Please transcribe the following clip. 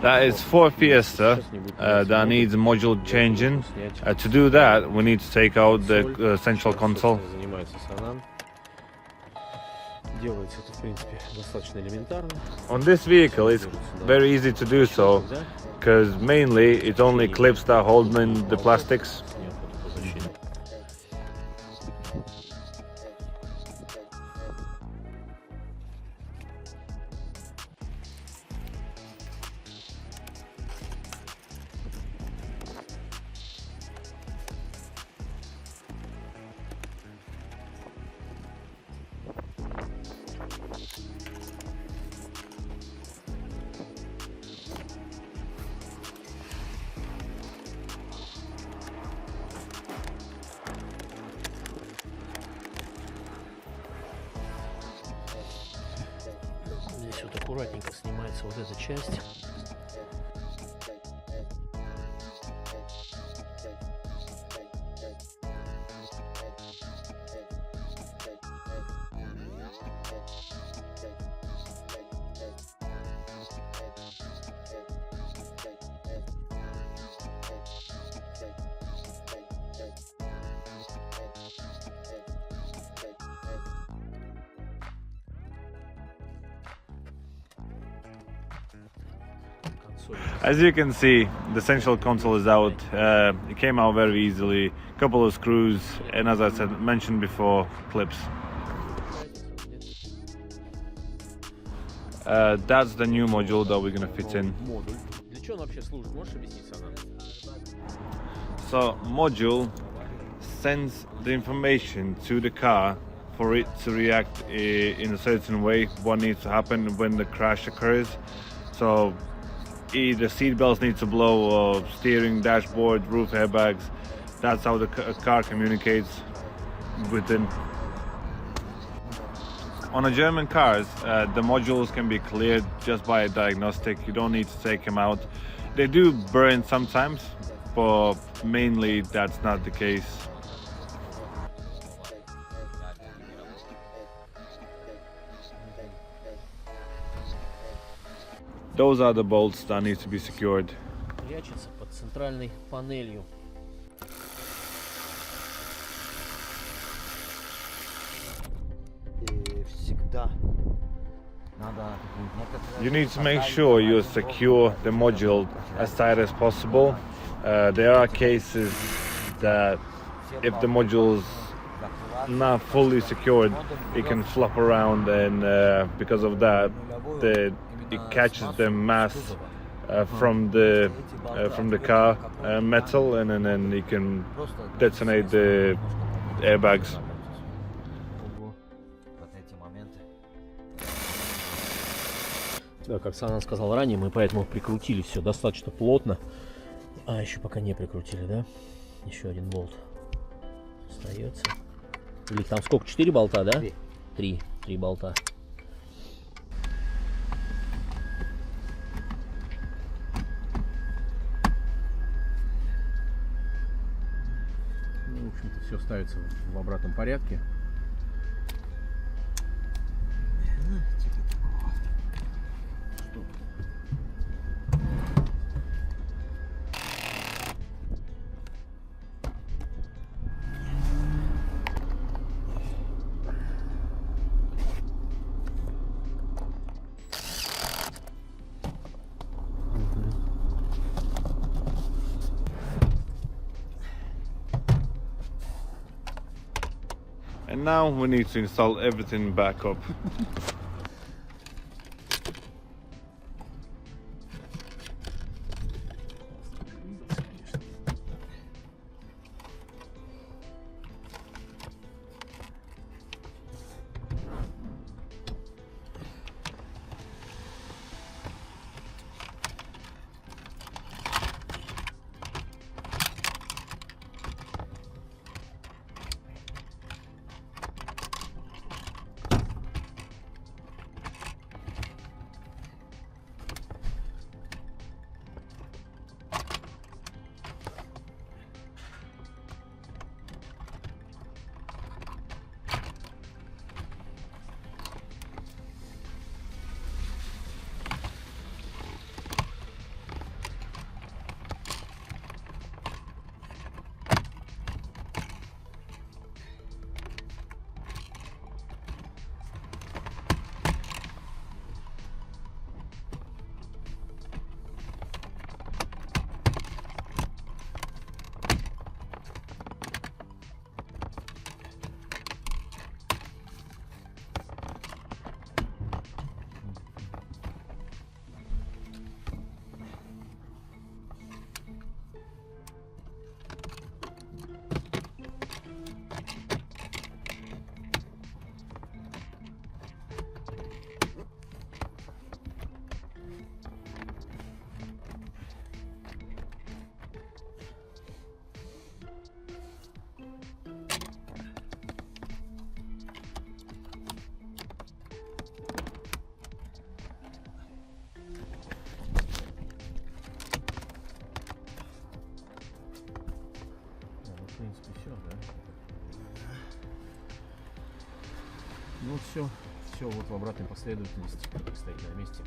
That is Ford Fiesta that needs module changing. To do that, we need to take out the central console. On this vehicle, it's very easy to do so, because mainly it only clips that hold in the plastics. Здесь вот аккуратненько снимается вот эта часть. As you can see, the central console is out. It came out very easily. A couple of screws, and as I said, mentioned before, clips. That's the new module that we're gonna fit in. So, module sends the information to the car for it to react in a certain way. What needs to happen when the crash occurs. So, either seat belts need to blow, or steering, dashboard, roof airbags. That's how the car communicates with them. On a German cars, the modules can be cleared just by a diagnostic. You don't need to take them out. They do burn sometimes, but mainly that's not the case. Those are the bolts that need to be secured. Прячется под центральной панелью. You need to make sure you secure the module as tight as possible. There are cases that if the module's not fully secured, it can flop around, and because of that, it catches the mass from the car metal, and then it can detonate the airbags. Да, как Санан сказал ранее, мы поэтому прикрутили все достаточно плотно. А, еще пока не прикрутили, да? Еще один болт остается. Или там сколько? 4 болта, да? 3 болта. Ну, в общем-то, все ставится в обратном порядке. And now we need to install everything back up. принципе, все, да? Ну, все вот в обратной последовательности, как и стоит на месте.